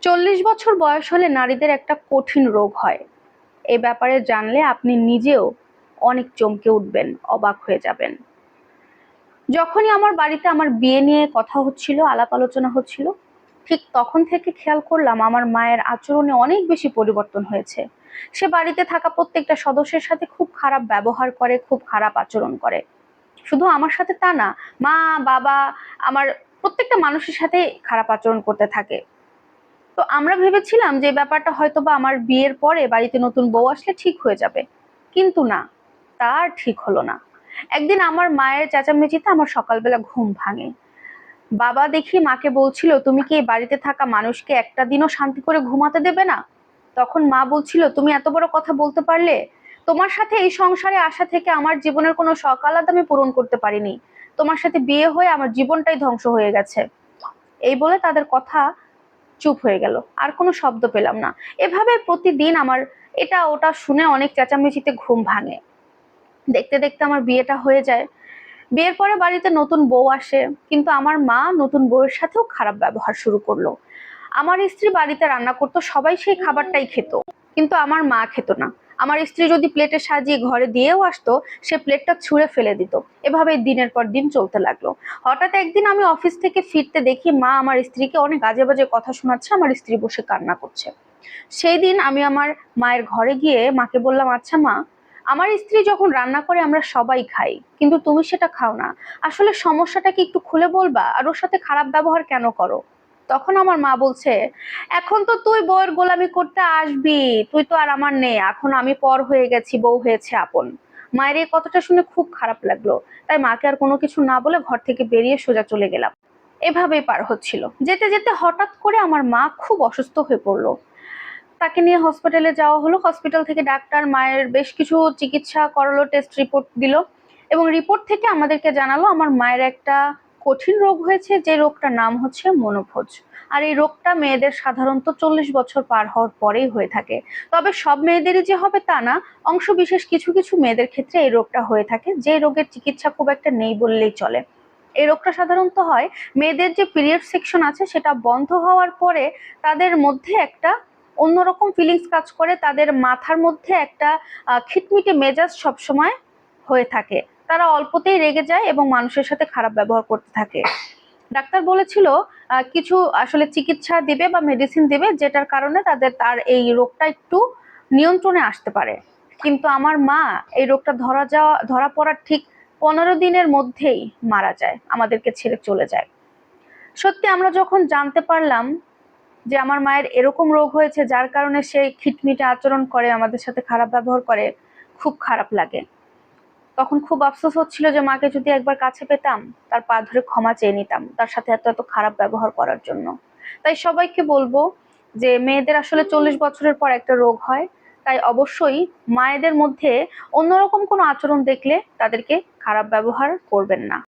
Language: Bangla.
40 বছর বয়স হলে নারীদের একটা কঠিন রোগ হয়। এ ব্যাপারে জানলে আপনি নিজেও অনেক চমকে উঠবেন, অবাক হয়ে যাবেন। যখনই আমার বাড়িতে আমার বিয়ে নিয়ে কথা হচ্ছিল, আলাপ আলোচনা হচ্ছিল, ঠিক তখন থেকে খেয়াল করলাম আমার মায়ের আচরণে অনেক বেশি পরিবর্তন হয়েছে। সে বাড়িতে থাকা প্রত্যেকটা সদস্যের সাথে খুব খারাপ ব্যবহার করে, খুব খারাপ আচরণ করে। শুধু আমার সাথে তা না, মা, বাবা, আমার প্রত্যেকটা মানুষের সাথে খারাপ আচরণ করতে থাকে। তো আমরা ভেবেছিলাম যে ব্যাপারটা হয়তোবা আমার বিয়ের পরে বাড়িতে নতুন বউ আসলে ঠিক হয়ে যাবে, কিন্তু না, তা আর ঠিক হলো না। একদিন আমার মায়ের চেঁচামেচিতে আমার সকালবেলা ঘুম ভাঙে। বাবা দেখি মাকে বলছিল, তুমি কি এই বাড়িতে থাকা মানুষকে একটা দিনও শান্তি করে ঘুমাতে দেবে না? তখন মা বলছিল, তুমি এত বড় কথা বলতে পারলে? তোমার সাথে এই সংসারে আসা থেকে আমার জীবনের কোনো শখ আহ্লাদ আমি পূরণ করতে পারিনি। তোমার সাথে বিয়ে হয়ে আমার জীবনটাই ধ্বংস হয়ে গেছে। এই বলে তাদের কথা চুপ হয়ে গেল, আর কোনো শব্দ পেলাম না। এভাবে প্রতিদিন আমার এটা ওটা শুনে অনেক চেঁচামেচিতে ঘুম ভাঙে। দেখতে দেখতে আমার বিয়েটা হয়ে যায়। বিয়ের পরে বাড়িতে নতুন বউ আসে, কিন্তু আমার মা নতুন বউয়ের সাথেও খারাপ ব্যবহার শুরু করলো। আমার স্ত্রী বাড়িতে রান্না করতো, সবাই সেই খাবারটাই খেত, কিন্তু আমার মা খেত না। আমার স্ত্রী যদি প্লেটে সাজিয়ে ঘরে দিয়েও আসতো, সে প্লেটটা ছুঁড়ে ফেলে দিত। এভাবেই দিনের পর দিন চলতে লাগলো। হঠাৎ একদিন আমি অফিস থেকে ফিরতে দেখি মা আমার স্ত্রীকে অনেক আজে বাজে কথা শোনাচ্ছে, আমার স্ত্রী বসে কান্না করছে। সেই দিন আমি আমার মায়ের ঘরে গিয়ে মাকে বললাম, আচ্ছা মা, আমার স্ত্রী যখন রান্না করে আমরা সবাই খাই, কিন্তু তুমি সেটা খাও না। আসলে সমস্যাটা কি একটু খুলে বলবা, আর ওর সাথে খারাপ ব্যবহার কেন করো? তখন আমার মা বলছে, এখন তো তুই বউয়ের গোলামি করতে আসবি, তুই তো আর আমার নেই, এখন আমি পর হয়ে গেছি, বউ হয়েছে আপন। মায়ের এই কথাটা শুনে খুব খারাপ লাগলো। তাই মাকে আর কোনো কিছু না বলে ঘর থেকে বেরিয়ে সোজা চলে গেলাম। এভাবেই পার হচ্ছিল। যেতে যেতে হঠাৎ করে আমার মা খুব অসুস্থ হয়ে পড়লো। তাকে নিয়ে হসপিটালে যাওয়া হলো। হসপিটাল থেকে ডাক্তার মায়ের বেশ কিছু চিকিৎসা করালো, টেস্ট রিপোর্ট দিল, এবং রিপোর্ট থেকে আমাদেরকে জানালো আমার মায়ের একটা কঠিন রোগ হয়েছে, যে রোগটার নাম হচ্ছে মনোভোজ। আর এই রোগটা মেয়েদের সাধারণত 40 বছর পার হওয়ার পরেই হয়ে থাকে। তবে সব মেয়েদেরই যে হবে তা না, অংশ বিশেষ কিছু কিছু মেয়েদের ক্ষেত্রে এই রোগটা হয়ে থাকে, যে রোগের চিকিৎসা খুব একটা নেই বললেই চলে। এই রোগটা সাধারণত হয় মেয়েদের যে পিরিয়ড সেকশন আছে সেটা বন্ধ হওয়ার পরে। তাদের মধ্যে একটা অন্যরকম ফিলিংস কাজ করে, তাদের মাথার মধ্যে একটা খিটমিটে মেজাজ সবসময় হয়ে থাকে। তারা অল্পতেই রেগে যায় এবং মানুষের সাথে খারাপ ব্যবহার করতে থাকে। ডাক্তার বলেছিল কিছু আসলে চিকিৎসা দিবে বা মেডিসিন দিবে, যেটার কারণে তার এই রোগটা একটু নিয়ন্ত্রণে আসতে পারে। কিন্তু আমার মা এই রোগটা ধরা পড়ার ঠিক 15 দিনের মধ্যেই মারা যায়, আমাদেরকে ছেড়ে চলে যায়। সত্যি আমরা যখন জানতে পারলাম যে আমার মায়ের এরকম রোগ হয়েছে, যার কারণে সে খিটমিটে আচরণ করে, আমাদের সাথে খারাপ ব্যবহার করে, খুব খারাপ লাগে। তখন খুব আফসোস হচ্ছিল যে মাকে যদি একবার কাছে পেতাম, তার পা ধরে ক্ষমা চেয়ে নিতাম তার সাথে এত এত খারাপ ব্যবহার করার জন্য। তাই সবাইকে বলবো যে মেয়েদের আসলে 40 বছরের পর একটা রোগ হয়। তাই অবশ্যই মায়েদের মধ্যে অন্যরকম কোনো আচরণ দেখলে তাদেরকে খারাপ ব্যবহার করবেন না।